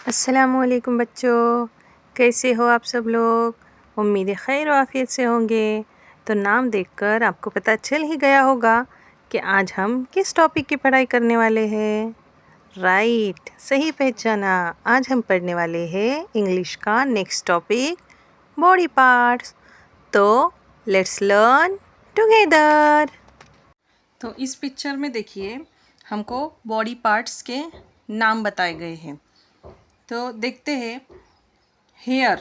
अस्सलामुअलैकुम बच्चों, कैसे हो आप सब लोग। उम्मीद है खैर आफियत से होंगे। तो नाम देखकर आपको पता चल ही गया होगा कि आज हम किस टॉपिक की पढ़ाई करने वाले हैं। राइट, सही पहचाना। आज हम पढ़ने वाले हैं इंग्लिश का नेक्स्ट टॉपिक, बॉडी पार्ट्स। तो लेट्स लर्न टुगेदर। तो इस पिक्चर में देखिए, हमको बॉडी पार्ट्स के नाम बताए गए हैं। तो देखते हैं। हेयर,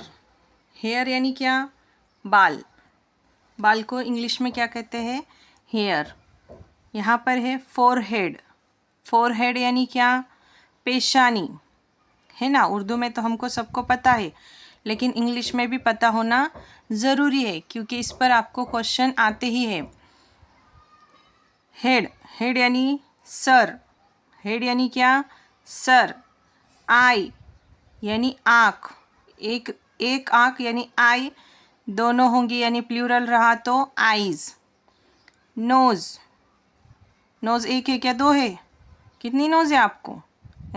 हेयर यानी क्या? बाल। बाल को इंग्लिश में क्या कहते हैं? हेयर। यहाँ पर है फोरहेड। फोरहेड यानी क्या? पेशानी, है ना। उर्दू में तो हमको सबको पता है, लेकिन इंग्लिश में भी पता होना ज़रूरी है, क्योंकि इस पर आपको क्वेश्चन आते ही है। हेड, हेड यानी सर। हेड यानी क्या? सर। आई यानी आँख। एक आँख यानी आई, दोनों होंगी यानी प्लूरल रहा तो आईज। नोज़, नोज़ एक है क्या दो है? कितनी नोज़ है आपको?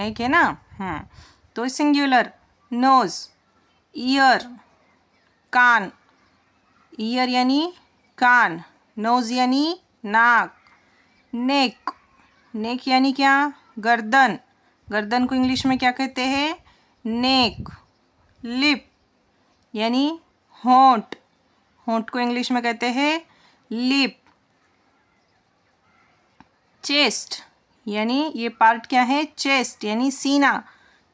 एक है ना। तो सिंगुलर नोज़। ईयर, कान। ईयर यानी कान, नोज़ यानी नाक। नेक, नेक यानी क्या? गर्दन। गर्दन को इंग्लिश में क्या कहते हैं? नेक। लिप यानी होंठ। होंठ को इंग्लिश में कहते हैं लिप। चेस्ट यानी ये पार्ट क्या है? चेस्ट यानी सीना।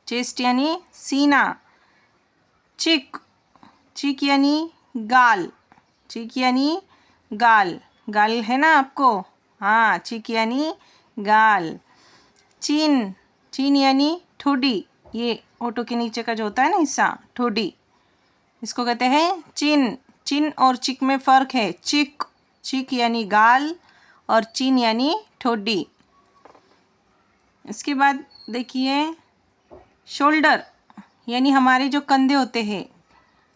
चेस्ट यानी सीना। चिक, चिक यानी गाल। चिक यानी गाल। गाल है ना आपको? हाँ, चिक यानी गाल। चिन, चिन यानी ठुडी। ये होठों के नीचे का जो होता है ना हिस्सा, ठुडी, इसको कहते हैं चिन। चिन और चिक में फ़र्क है। चिक, चिक यानी गाल, और चिन यानी ठोडी। इसके बाद देखिए, शोल्डर यानी हमारे जो कंधे होते हैं,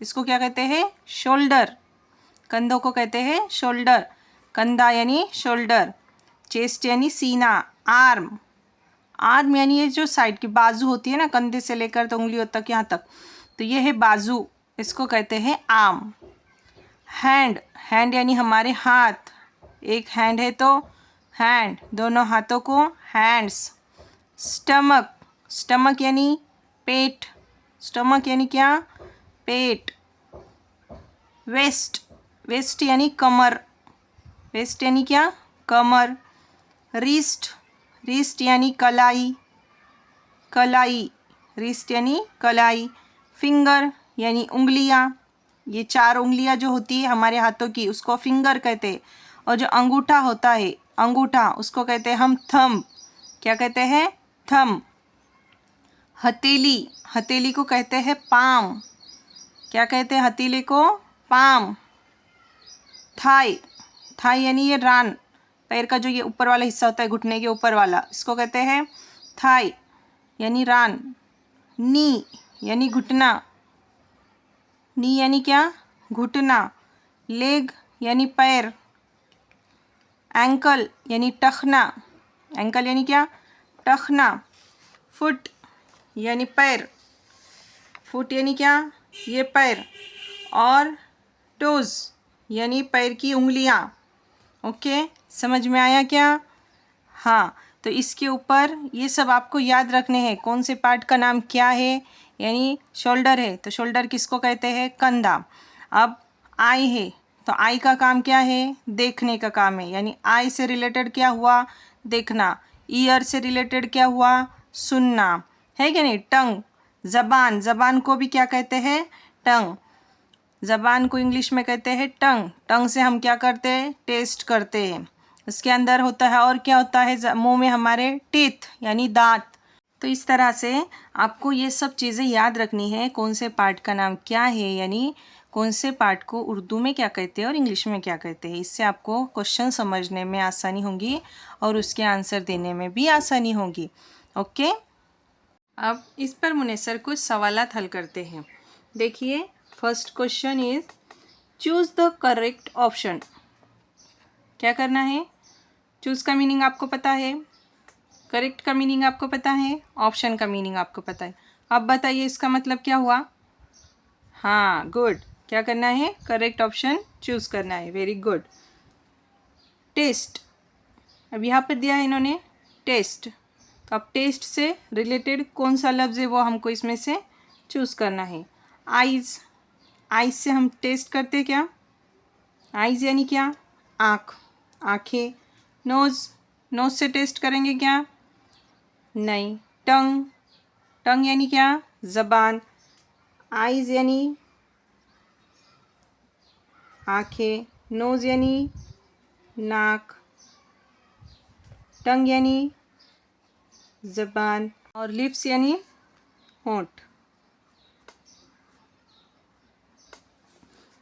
इसको क्या कहते हैं? शोल्डर। कंधों को कहते हैं शोल्डर। कंधा यानी शोल्डर। चेस्ट यानी सीना। आर्म, आर्म यानी ये जो साइड की बाजू होती है ना, कंधे से लेकर तो उंगलियों तक, यहाँ तक, तो ये है बाजू, इसको कहते हैं आर्म। हैंड, हैंड यानी हमारे हाथ। एक हैंड है तो हैंड, दोनों हाथों को हैंड्स। स्टमक, स्टमक यानी पेट। स्टमक यानी क्या? पेट। वेस्ट, वेस्ट यानी कमर। वेस्ट यानी क्या? कमर। रिस्ट, रिस्ट यानी कलाई। कलाई, रिस्ट यानी कलाई। फिंगर यानी उंगलियां। ये 4 उंगलियां जो होती है हमारे हाथों की, उसको फिंगर कहते हैं। और जो अंगूठा होता है, अंगूठा, उसको कहते हैं हम थंब। क्या कहते हैं? थंब। हथेली, हथेली को कहते हैं पाम। क्या कहते हैं हथेली को? पाम। थाई, थाई यानी ये रान, पैर का जो ये ऊपर वाला हिस्सा होता है, घुटने के ऊपर वाला, इसको कहते हैं थाई यानी रान। नी यानी घुटना। नी यानी क्या? घुटना। लेग यानी पैर। एंकल यानी टखना। एंकल यानी क्या? टखना। फुट यानी पैर। फुट यानी क्या? ये पैर। और टोज यानी पैर की उंगलियां। ओके, समझ में आया क्या? हाँ, तो इसके ऊपर ये सब आपको याद रखने हैं। कौन से पार्ट का नाम क्या है? यानी शोल्डर है तो शोल्डर किसको कहते हैं? कंधा। अब आई है तो आई का काम क्या है? देखने का काम है। यानी आई से रिलेटेड क्या हुआ? देखना। ईयर से रिलेटेड क्या हुआ? सुनना, है कि नहीं? टंग, ज़बान, ज़बान को भी क्या कहते हैं? टंग। ज़बान को इंग्लिश में कहते हैं टंग। टंग से हम क्या करते हैं? टेस्ट करते हैं। उसके अंदर होता है, और क्या होता है? मुंह में हमारे टीथ यानी दांत। तो इस तरह से आपको ये सब चीज़ें याद रखनी है, कौन से पार्ट का नाम क्या है, यानी कौन से पार्ट को उर्दू में क्या कहते हैं और इंग्लिश में क्या कहते हैं। इससे आपको क्वेश्चन समझने में आसानी होगी और उसके आंसर देने में भी आसानी होगी। ओके, अब इस पर मुनस्सर कुछ सवालात हल करते हैं। देखिए, first question is choose the correct option. क्या करना है? चूज़ का मीनिंग आपको पता है, करेक्ट का मीनिंग आपको पता है, ऑप्शन का मीनिंग आपको पता है। अब बताइए इसका मतलब क्या हुआ? हाँ, गुड। क्या करना है? करेक्ट ऑप्शन चूज करना है। Very good. टेस्ट, अब यहाँ पर दिया है इन्होंने टेस्ट, तो अब टेस्ट से रिलेटेड कौन सा लफ्ज़ है वो हमको इसमें से चूज़ करना है। आइज़, आइज़ से हम टेस्ट करते क्या? आइज़ यानी क्या? आँख, आँखें। नोज़, नोज़ से टेस्ट करेंगे क्या? नहीं। टंग, टंग यानी क्या? ज़बान। आइज़ यानी आँखें, नोज़ यानी नाक, टंग यानी ज़बान, और लिप्स यानी होंठ।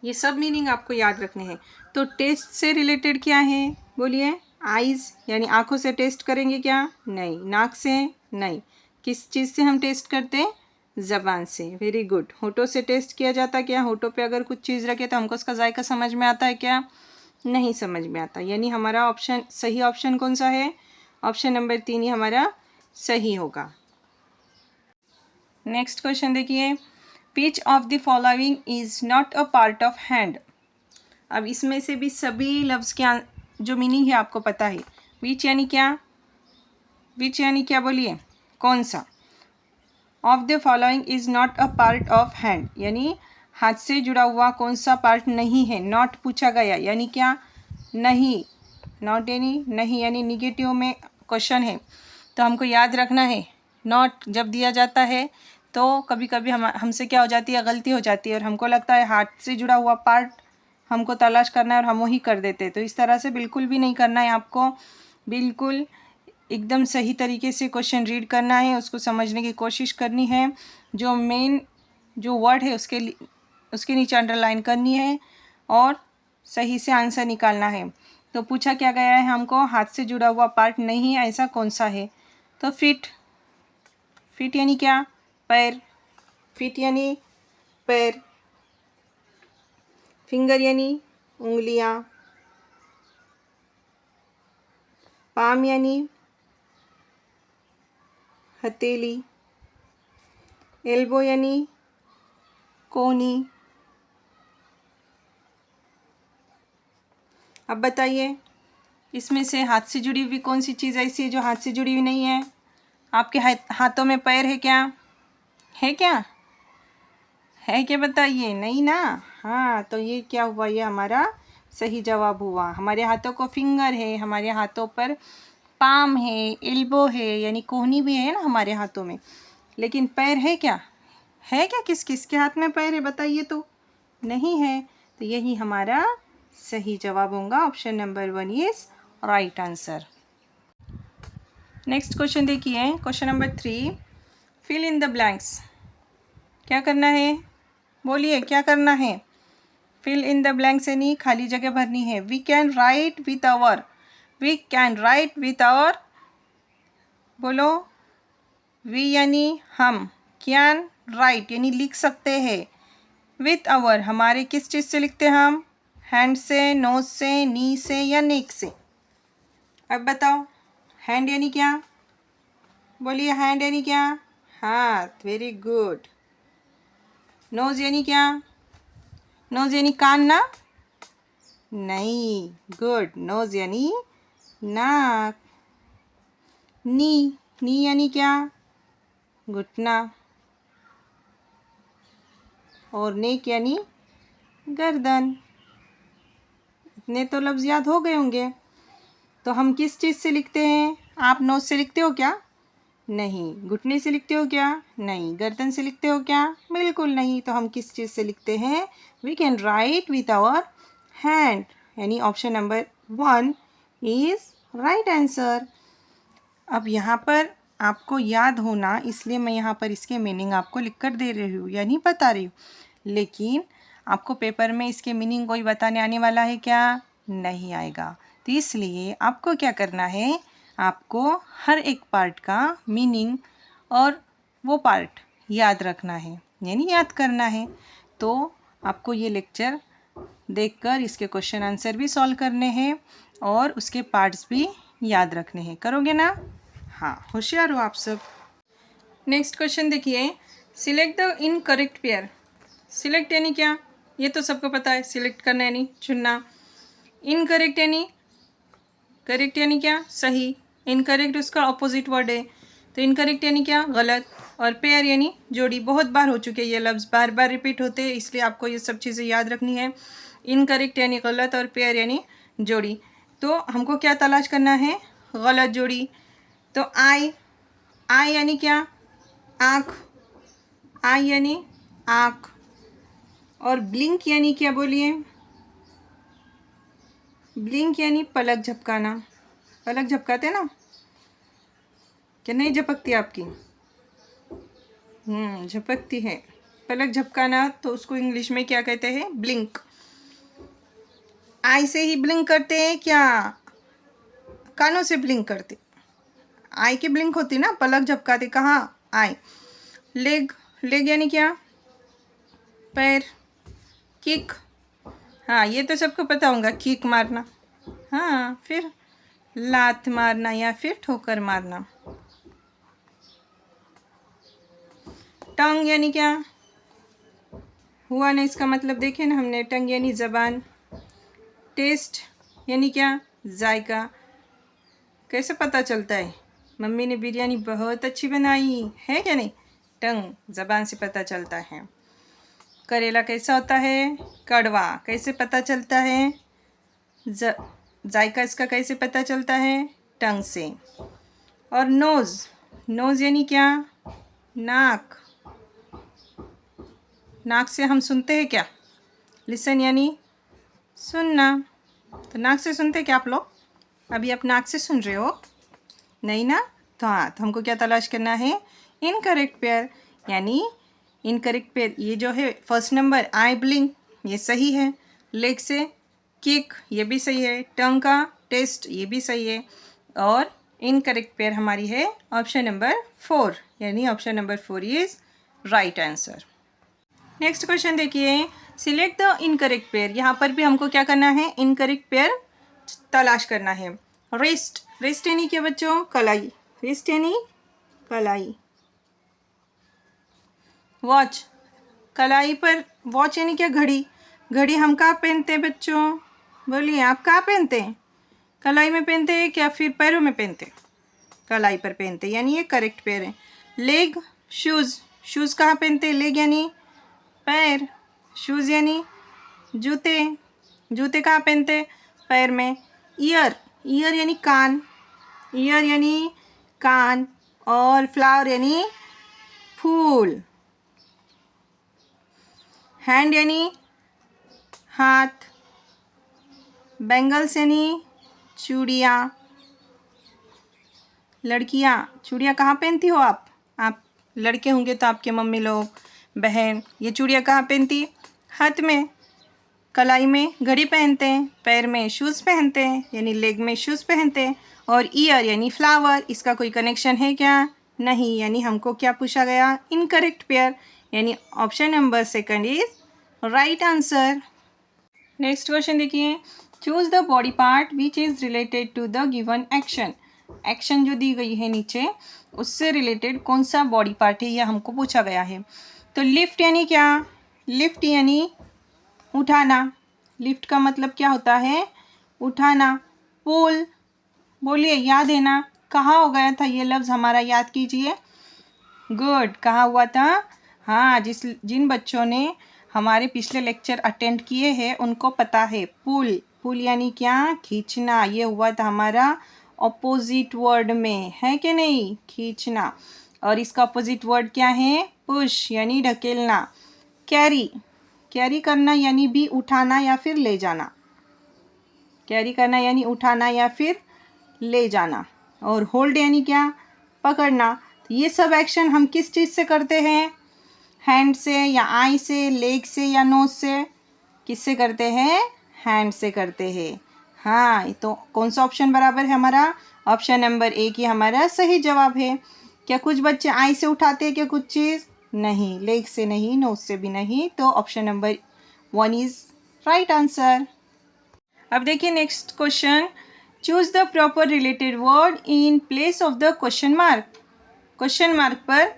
ये सब मीनिंग आपको याद रखने हैं। तो टेस्ट से रिलेटेड क्या है? बोलिए। आइज़ यानी आँखों से टेस्ट करेंगे क्या? नहीं। नाक से? नहीं। किस चीज़ से हम टेस्ट करते हैं? ज़बान से। Very good. होठों से टेस्ट किया जाता क्या? होठों पे अगर कुछ चीज़ रखे तो हमको उसका जायका समझ में आता है क्या? नहीं समझ में आता। यानी हमारा ऑप्शन, सही ऑप्शन कौन सा है? ऑप्शन नंबर 3 ही हमारा सही होगा। नेक्स्ट क्वेश्चन देखिए, which of the following is not a part of hand. अब इसमें से भी सभी लफ्ज़ के जो मीनिंग है आपको पता है। विच यानी क्या? विच यानी क्या? बोलिए कौन सा? Of the following is not a part of hand, यानी हाथ से जुड़ा हुआ कौन सा पार्ट नहीं है। नॉट पूछा गया यानी क्या? नहीं। नॉट यानी नहीं, यानी निगेटिव में क्वेश्चन है तो हमको याद रखना है। नॉट जब दिया जाता है तो कभी कभी हमसे क्या हो जाती है? गलती हो जाती है और हमको लगता है हाथ से जुड़ा हुआ पार्ट हमको तलाश करना है और हम वही कर देते हैं। तो इस तरह से बिल्कुल भी नहीं करना है आपको। बिल्कुल एकदम सही तरीके से क्वेश्चन रीड करना है, उसको समझने की कोशिश करनी है। जो मेन जो वर्ड है उसके नीचे अंडरलाइन करनी है और सही से आंसर निकालना है। तो पूछा क्या गया है हमको? हाथ से जुड़ा हुआ पार्ट नहीं है, ऐसा कौन सा है? तो फिट, फिट यानी क्या? पैर, फिट यानी पैर। फिंगर यानी उंगलियां। पाम यानी हथेली। एल्बो यानी कोहनी। अब बताइए इसमें से हाथ से जुड़ी हुई कौन सी चीज़ ऐसी है जो हाथ से जुड़ी हुई नहीं है? आपके हाथों में पैर है क्या? है क्या? है क्या? बताइए। नहीं ना। हाँ, तो ये क्या हुआ? ये हमारा सही जवाब हुआ। हमारे हाथों को फिंगर है, हमारे हाथों पर पाम है, एल्बो है, यानी कोहनी भी है ना हमारे हाथों में, लेकिन पैर है क्या? है क्या? किस किस के हाथ में पैर है बताइए तो? नहीं है। तो यही हमारा सही जवाब होगा। Option number 1 is right answer. Next question देखिए, question number 3, fill in the blanks. क्या करना है? बोलिए क्या करना है? फिल इन द ब्लैंक्स यानी खाली जगह भरनी है। We can write with our, we can write with our, बोलो। वी यानी हम, कैन राइट यानी लिख सकते हैं। विथ आवर हमारे किस चीज़ से लिखते हैं हम? हैंड से, नोज से, नी से या नेक से? अब बताओ। हैंड यानी क्या? बोलिए हैंड यानी क्या? हाथ। Very good. नोज यानी क्या? नोज यानी कान ना? नहीं। गुड। नोज यानी नाक। नी, नी यानी क्या? घुटना। और नेक यानी गर्दन। इतने तो लफ्ज़ याद हो गए होंगे। तो हम किस चीज़ से लिखते हैं? आप नोज से लिखते हो क्या? नहीं। घुटने से लिखते हो क्या? नहीं। गर्दन से लिखते हो क्या? बिल्कुल नहीं। तो हम किस चीज़ से लिखते हैं? We can write with our hand, यानी option number 1 is right answer. अब यहाँ पर आपको याद होना, इसलिए मैं यहाँ पर इसके मीनिंग आपको लिख कर दे रही हूँ, यानी बता रही हूँ, लेकिन आपको पेपर में इसके मीनिंग कोई बताने आने वाला है क्या? नहीं आएगा। तो इसलिए आपको क्या करना है? आपको हर एक पार्ट का मीनिंग और वो पार्ट याद रखना है, यानी याद करना है। तो आपको ये लेक्चर देखकर इसके क्वेश्चन आंसर भी सॉल्व करने हैं और उसके पार्ट्स भी याद रखने हैं। करोगे ना? हाँ, होशियार हो आप सब। नेक्स्ट क्वेश्चन देखिए, select the incorrect pair. Select यानी क्या, ये तो सबको पता है, सिलेक्ट करना यानी चुनना। इनकरेक्ट यानी, करेक्ट यानी क्या, सही। इनकरेक्ट उसका ऑपोजिट वर्ड है, तो इनकरेक्ट यानी क्या, गलत। और पेयर यानी जोड़ी। बहुत बार हो चुके ये लफ्ज़, बार बार रिपीट होते हैं, इसलिए आपको ये सब चीज़ें याद रखनी है। इनकरेक्ट यानी गलत और पेयर यानी जोड़ी। तो हमको क्या तलाश करना है, गलत जोड़ी। तो आई, आई यानी क्या, आँख। आई यानी आँख। और ब्लिंक यानी क्या, बोलिए। ब्लिंक यानी पलक झपकाना। पलक झपकाते ना, क्या नहीं झपकती आपकी? झपकती है। पलक झपकाना, तो उसको इंग्लिश में क्या कहते हैं, ब्लिंक। आई से ही ब्लिंक करते हैं क्या, कानों से ब्लिंक करते? आई की ब्लिंक होती ना, पलक झपकाते कहाँ, आई। लेग, लेग यानी क्या, पैर। किक, हाँ ये तो सबको पता होगा, किक मारना। हाँ, फिर लात मारना या फिर ठोकर मारना। टंग यानी क्या, हुआ ना, इसका मतलब देखे ना हमने, टंग यानी ज़बान। टेस्ट यानी क्या, जायका। कैसे पता चलता है, मम्मी ने बिरयानी बहुत अच्छी बनाई है क्या नहीं, टंग, ज़बान से पता चलता है। करेला कैसा होता है, कड़वा। कैसे पता चलता है, जायका इसका कैसे पता चलता है, टंग से। और नोज़, नोज़ यानी क्या, नाक। नाक से हम सुनते हैं क्या, लिसन यानी सुनना। तो नाक से सुनते हैं क्या आप लोग, अभी आप नाक से सुन रहे हो, नहीं ना? तो हाँ, तो हमको क्या तलाश करना है, इनकरेक्ट पेयर। यानी इनकरेक्ट पेयर ये जो है, फर्स्ट नंबर आई ब्लिंक, ये सही है। लेग से किक, ये भी सही है। टंग का टेस्ट, ये भी सही है। और इनकरेक्ट पेयर हमारी है ऑप्शन नंबर 4, यानी option number 4 is right answer. Next question देखिए, सिलेक्ट द इनकरेक्ट पेयर। यहाँ पर भी हमको क्या करना है, इनकरेक्ट पेयर तलाश करना है। रिस्ट, रिस्ट यानी क्या बच्चों, कलाई। रिस्ट यानी कलाई। वॉच, कलाई पर वॉच यानी क्या, घड़ी। घड़ी हम कहाँ पहनते हैं बच्चों, बोलिए आप कहाँ पहनते हैं, कलाई में पहनते हैं क्या फिर पैरों में पहनते हैं, कलाई पर पहनते हैं, यानी ये करेक्ट पेयर है। लेग, शूज़, शूज़ कहाँ पहनते हैं, लेग यानी पैर, शूज़ यानी जूते, जूते कहाँ पहनते, पैर में। ईयर, ईयर यानी कान, ईयर यानी कान। और फ्लावर यानी फूल। हैंड यानी हाथ। बैंगल्स यानी चूड़ियाँ। लड़कियाँ, चूड़ियाँ कहाँ पहनती हो आप लड़के होंगे तो आपके मम्मी लोग, बहन, ये चूड़ियाँ कहाँ पहनती, हाथ में। कलाई में घड़ी पहनते हैं, पैर में शूज़ पहनते हैं, यानी लेग में शूज़ पहनते हैं। और ईयर यानी फ्लावर, इसका कोई कनेक्शन है क्या, नहीं। यानी हमको क्या पूछा गया, इनकरेक्ट पेयर, यानी option number 2 is right answer. Next question देखिए, choose the body part which is related to the given action. Action जो दी गई है नीचे, उससे रिलेटेड कौन सा बॉडी पार्ट है, यह हमको पूछा गया है। तो लिफ्ट यानी क्या, लिफ्ट यानी उठाना। लिफ्ट का मतलब क्या होता है, उठाना। पुल, बोलिए, याद है ना, कहाँ हो गया था ये लफ्ज़ हमारा, याद कीजिए। गुड, कहाँ हुआ था, हाँ, जिन बच्चों ने हमारे पिछले लेक्चर अटेंड किए हैं उनको पता है। पुल, पुल यानी क्या, खींचना। ये हुआ था हमारा ऑपोजिट वर्ड में, है कि नहीं, खींचना। और इसका ऑपोजिट वर्ड क्या है, पुश यानी ढकेलना। कैरी, कैरी करना यानी भी उठाना या फिर ले जाना। कैरी करना यानी उठाना या फिर ले जाना। और होल्ड यानी क्या, पकड़ना। तो ये सब एक्शन हम किस चीज़ से करते हैं, हैंड से या आई से, लेग से या नोज से, किससे करते हैं, हैंड से करते हैं। हाँ, तो कौन सा ऑप्शन बराबर है हमारा, ऑप्शन नंबर 1 ही हमारा सही जवाब है। क्या कुछ बच्चे आई से उठाते हैं क्या कुछ चीज़, नहीं, लेग से नहीं, नोज से भी नहीं, तो option number 1 is right answer. अब देखिए next question, choose the proper related word in place of the question mark. Question mark पर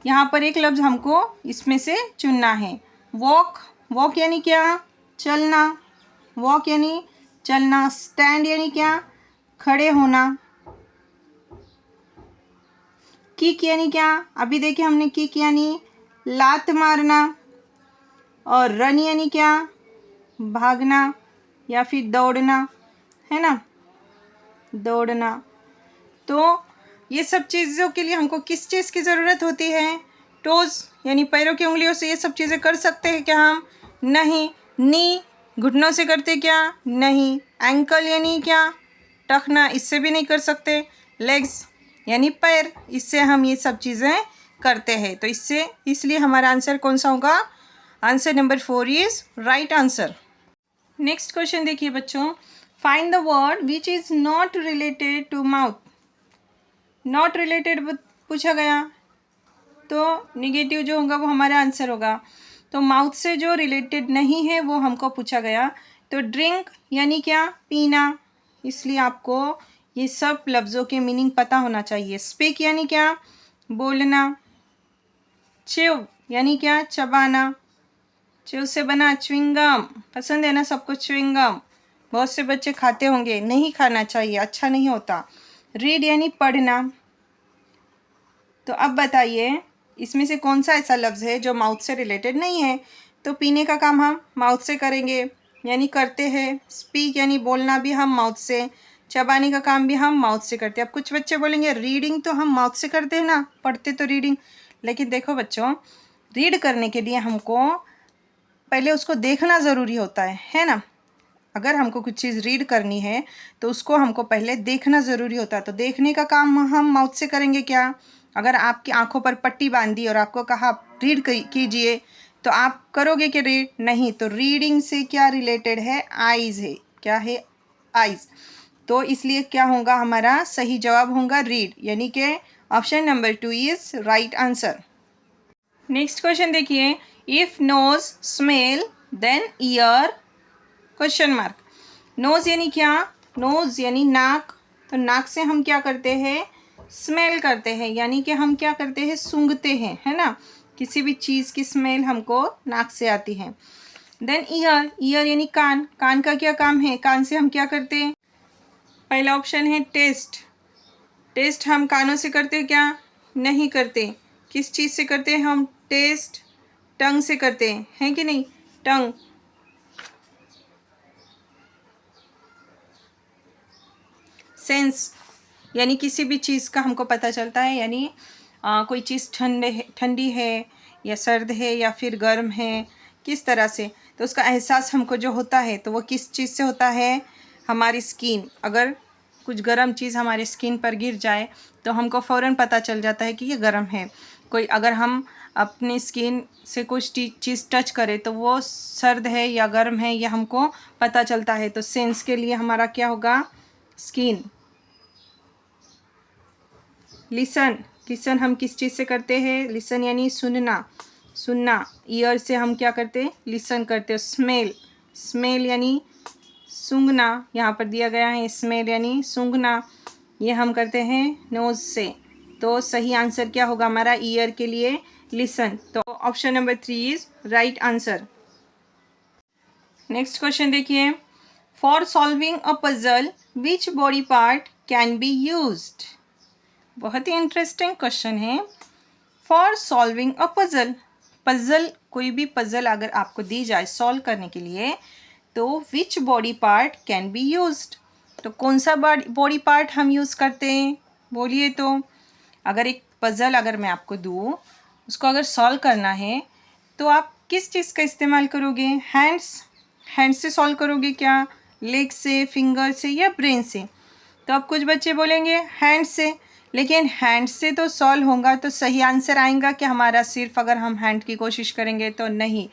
यहाँ पर एक लफ्ज़ हमको इसमें से चुनना है। वॉक, वॉक यानी क्या? चलना, वॉक यानी चलना। स्टैंड यानी क्या? खड़े होना। किक यानी क्या? अभी देखिए हमने किक यानी लात मारना। और रन यानी क्या? भागना या फिर दौड़ना, है ना, दौड़ना। तो ये सब चीज़ों के लिए हमको किस चीज़ की ज़रूरत होती है? टोज़ यानी पैरों की उंगलियों से ये सब चीज़ें कर सकते हैं क्या हम? नहीं। नी, घुटनों से करते क्या? नहीं। एंकल यानी क्या? टखना, इससे भी नहीं कर सकते। लेग्स यानी पैर, इससे हम ये सब चीज़ें करते हैं। तो इससे इसलिए हमारा आंसर कौन सा होगा? Answer number 4 is right answer. Next question देखिए बच्चों, find the word which is not related to mouth. Not related पूछा गया तो निगेटिव जो होगा वो हमारा आंसर होगा। तो माउथ से जो रिलेटेड नहीं है वो हमको पूछा गया। तो ड्रिंक यानी क्या? पीना, इसलिए आपको ये सब लफ्ज़ों के मीनिंग पता होना चाहिए। स्पीक यानी क्या? बोलना। च्यू यानी क्या? चबाना। च्यू से बना च्युइंगम, पसंद है ना सबको च्युइंगम? बहुत से बच्चे खाते होंगे, नहीं खाना चाहिए, अच्छा नहीं होता। रीड यानी पढ़ना। तो अब बताइए इसमें से कौन सा ऐसा लफ्ज़ है जो माउथ से रिलेटेड नहीं है? तो पीने का काम हम माउथ से करेंगे यानी करते हैं। स्पीक यानी बोलना भी हम माउथ से। चबाने का काम भी हम माउथ से करते हैं। अब कुछ बच्चे बोलेंगे रीडिंग तो हम माउथ से करते हैं ना, पढ़ते तो रीडिंग। लेकिन देखो बच्चों, रीड करने के लिए हमको पहले उसको देखना ज़रूरी होता है ना। अगर हमको कुछ चीज़ रीड करनी है तो उसको हमको पहले देखना ज़रूरी होता है। तो देखने का काम हम माउथ से करेंगे क्या? अगर आपकी आंखों पर पट्टी बांधी और आपको कहा रीड कीजिए, तो आप करोगे कि रीड? नहीं। तो रीडिंग से क्या रिलेटेड है? आइज़ है। क्या है? आइज़। तो इसलिए क्या होगा? हमारा सही जवाब होगा रीड, यानी कि option number 2 is right answer. Next question देखिए, if nose smell then ear question mark. Nose यानी क्या? नोज़ यानी नाक। तो नाक से हम क्या करते हैं? स्मेल करते हैं, यानी कि हम क्या करते हैं? सूंघते हैं, है ना। किसी भी चीज़ की स्मेल हमको नाक से आती है। देन ईयर, ईयर यानी कान। कान का क्या काम है? कान से हम क्या करते हैं? पहला ऑप्शन है टेस्ट। टेस्ट हम कानों से करते हैं क्या? नहीं करते। किस चीज़ से करते हैं हम टेस्ट? टंग से करते हैं कि नहीं? टंग। सेंस यानी किसी भी चीज़ का हमको पता चलता है, यानी कोई चीज़ ठंडी है या सर्द है या फिर गर्म है, किस तरह से, तो उसका एहसास हमको जो होता है तो वो किस चीज़ से होता है? हमारी स्किन। अगर कुछ गर्म चीज़ हमारी स्किन पर गिर जाए तो हमको फ़ौरन पता चल जाता है कि ये गर्म है। कोई अगर हम अपनी स्किन से कुछ चीज़ टच करें तो वो सर्द है या गर्म है, ये हमको पता चलता है। तो सेंस के लिए हमारा क्या होगा? स्किन। लिसन, लिसन हम किस चीज़ से करते हैं? लिसन यानी सुनना, सुनना। ईयर से हम क्या करते हैं? लिसन करते हैं। स्मेल, स्मेल यानी सूंघना, यहाँ पर दिया गया है स्मेल यानी सूंघना, ये हम करते हैं नोज़ से। तो सही आंसर क्या होगा हमारा ईयर के लिए? लिसन। तो option number 3 is right answer. Next question देखिए, for solving a puzzle which body part can be used. बहुत ही इंटरेस्टिंग क्वेश्चन है। For solving a puzzle, puzzle, कोई भी पजल अगर आपको दी जाए सॉल्व करने के लिए, तो विच body part can be used, तो कौन सा बॉडी पार्ट हम यूज़ करते हैं? बोलिए। तो अगर एक पजल अगर मैं आपको दूँ, उसको अगर सॉल्व करना है तो आप किस चीज़ का इस्तेमाल करोगे? हैंड्स, हैंड से सॉल्व करोगे क्या? लेग से, फिंगर से या ब्रेन से? तो अब कुछ बच्चे बोलेंगे हैंड से, लेकिन हैंड से तो सॉल्व होगा तो सही आंसर आएगा कि हमारा सिर्फ अगर हम हैंड की कोशिश करेंगे? तो नहीं।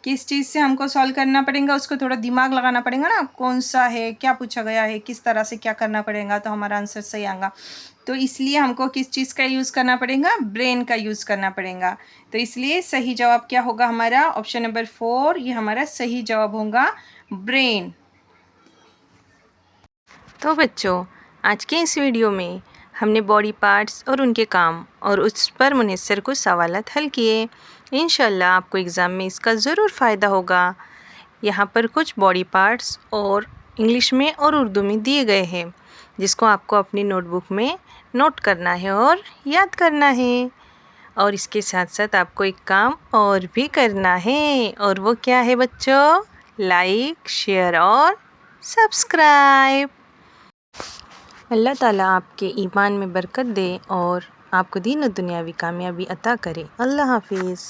किस चीज़ से हमको सॉल्व करना पड़ेगा? उसको थोड़ा दिमाग लगाना पड़ेगा ना, कौन सा है, क्या पूछा गया है, किस तरह से क्या करना पड़ेगा तो हमारा आंसर सही आएगा। तो इसलिए हमको किस चीज़ का यूज़ करना पड़ेगा? ब्रेन का यूज़ करना पड़ेगा। तो इसलिए सही जवाब क्या होगा हमारा? ऑप्शन नंबर 4, ये हमारा सही जवाब होगा ब्रेन। तो बच्चों, आज के इस वीडियो में हमने बॉडी पार्ट्स और उनके काम और उस पर मुनस्सर कुछ सवालात हल किए। इंशाल्लाह आपको एग्ज़ाम में इसका ज़रूर फ़ायदा होगा। यहाँ पर कुछ बॉडी पार्ट्स और इंग्लिश में और उर्दू में दिए गए हैं, जिसको आपको अपनी नोटबुक में नोट करना है और याद करना है। और इसके साथ साथ आपको एक काम और भी करना है, और वो क्या है बच्चों? लाइक, शेयर और सब्सक्राइब। अल्लाह ताला आपके ईमान में बरकत दे और आपको दीन और दुनियावी कामयाबी अता करे। अल्लाह हाफिज़।